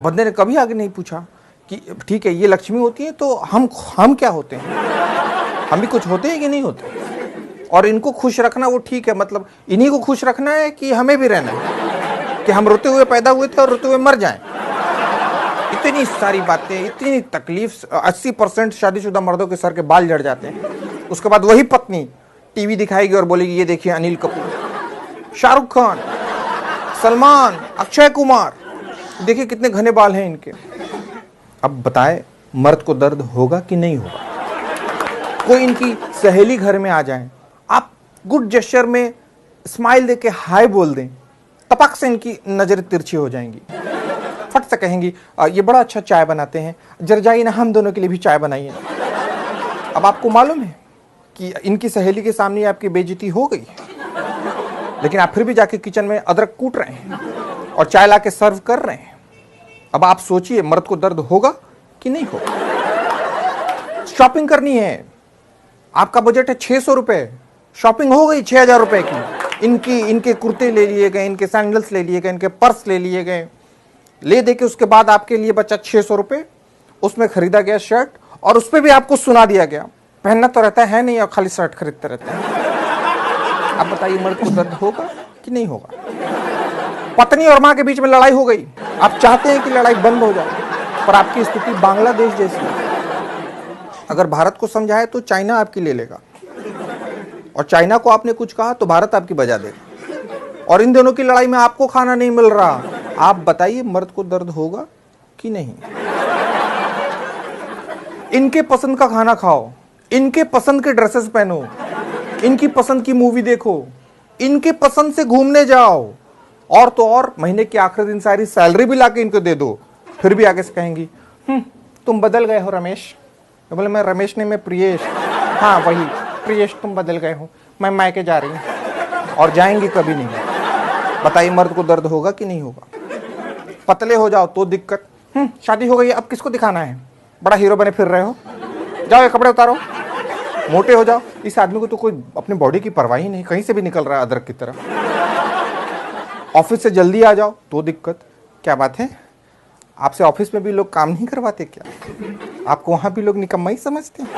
बंदे ने कभी आगे नहीं पूछा कि ठीक है ये लक्ष्मी होती है तो हम क्या होते हैं, हम भी कुछ होते हैं कि नहीं होते। और इनको खुश रखना वो ठीक है, मतलब इन्हीं को खुश रखना है कि हमें भी रहना है कि हम रोते हुए पैदा हुए थे और रोते हुए मर जाएं। इतनी सारी बातें, इतनी तकलीफ। 80% शादीशुदा मर्दों के सर के बाल झड़ जाते हैं। उसके बाद वही पत्नी टीवी दिखाएगी और बोलेगी ये देखिए अनिल कपूर, शाहरुख खान, सलमान, अक्षय कुमार, देखिए कितने घने बाल हैं इनके। अब बताए मर्द को दर्द होगा कि नहीं होगा। कोई इनकी सहेली घर में आ जाए, आप गुड जेस्चर में स्माइल देके हाय बोल दें, टपक से इनकी नजर तिरछी हो जाएंगी। फट से कहेंगी ये बड़ा अच्छा चाय बनाते हैं, जरा जाइए ना हम दोनों के लिए भी चाय बनाइए। अब आपको मालूम है कि इनकी सहेली के सामने आपकी बेइज्जती हो गई, लेकिन आप फिर भी जाके किचन में अदरक कूट रहे हैं और चाय लाके सर्व कर रहे हैं। अब आप सोचिए मर्द को दर्द होगा कि नहीं होगा। शॉपिंग करनी है, आपका बजट है 600 रुपए, शॉपिंग हो गई 6000 रुपए की। इनके कुर्ते ले लिए गए, इनके सैंडल्स ले लिए गए, इनके पर्स ले लिए गए। ले दे के उसके बाद आपके लिए बचा 600 रुपए, उसमें खरीदा गया शर्ट और उस पर भी आपको सुना दिया गया पहनना तो रहता है नहीं और खाली शर्ट खरीदते रहते हैं। अब बताइए मर्द को दर्द होगा कि नहीं होगा। पत्नी और मां के बीच में लड़ाई हो गई, आप चाहते हैं कि लड़ाई बंद हो जाए, पर आपकी स्थिति बांग्लादेश जैसी है। अगर भारत को समझाए तो चाइना आपकी ले लेगा, और चाइना को आपने कुछ कहा तो भारत आपकी बजा देगा, और इन दोनों की लड़ाई में आपको खाना नहीं मिल रहा। आप बताइए मर्द को दर्द होगा कि नहीं। इनके पसंद का खाना खाओ, इनके पसंद के ड्रेसेस पहनो, इनकी पसंद की मूवी देखो, इनके पसंद से घूमने जाओ, और तो और महीने के आखिरी दिन सारी सैलरी भी लाके इनको दे दो, फिर भी आगे से कहेंगी तुम बदल गए हो रमेश। तो बोले मैं रमेश नहीं, मैं प्रियेश। हाँ वही प्रियेश, तुम बदल गए हो, मैं मायके जा रही हूँ। और जाएंगी कभी नहीं। बताइए मर्द को दर्द होगा कि नहीं होगा। पतले हो जाओ तो दिक्कत, शादी हो गई अब किसको दिखाना है, बड़ा हीरो बने फिर रहे हो, जाओ ये कपड़े उतारो। मोटे हो जाओ, इस आदमी को तो कोई अपनी बॉडी की परवाह ही नहीं, कहीं से भी निकल रहा है अदरक की तरह। ऑफिस से जल्दी आ जाओ तो दिक्कत। क्या बात है, आपसे ऑफिस में भी लोग काम नहीं करवाते क्या? आपको वहां भी लोग निकम्मा ही समझते हैं।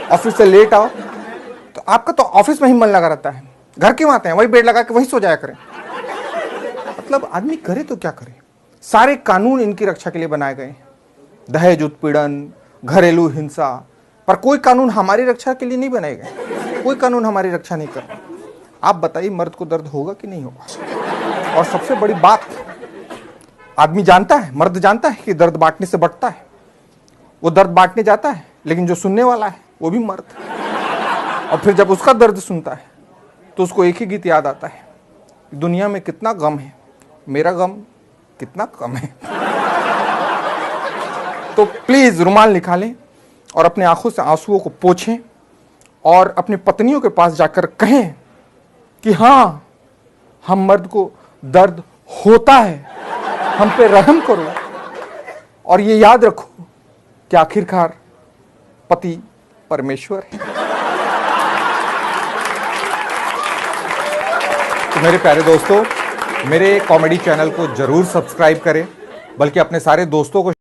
ऑफिस से लेट आओ तो आपका तो ऑफिस में ही मन लगा रहता है, घर क्यों आते हैं, वही बेड लगा के वही सो जाया करें। मतलब आदमी करे तो क्या करे। सारे कानून इनकी रक्षा के लिए बनाए गए, दहेज उत्पीड़न, घरेलू हिंसा, पर कोई कानून हमारी रक्षा के लिए नहीं बनाए गए। कोई कानून हमारी रक्षा नहीं कर रहा। आप बताइए मर्द को दर्द होगा कि नहीं होगा। और सबसे बड़ी बात, आदमी जानता है, मर्द जानता है कि दर्द बांटने से बढ़ता है। वो दर्द बांटने जाता है, लेकिन जो सुनने वाला है वो भी मर्द। और फिर जब उसका दर्द सुनता है तो उसको एक ही गीत याद आता है, दुनिया में कितना गम है, मेरा गम कितना कम है। तो प्लीज रुमाल निकालें और अपने आंखों से आंसुओं को पोंछें और अपनी पत्नियों के पास जाकर कहें कि हाँ हम मर्द को दर्द होता है, हम पे रहम करो। और ये याद रखो कि आखिरकार पति परमेश्वर है। तो मेरे प्यारे दोस्तों, मेरे कॉमेडी चैनल को जरूर सब्सक्राइब करें, बल्कि अपने सारे दोस्तों को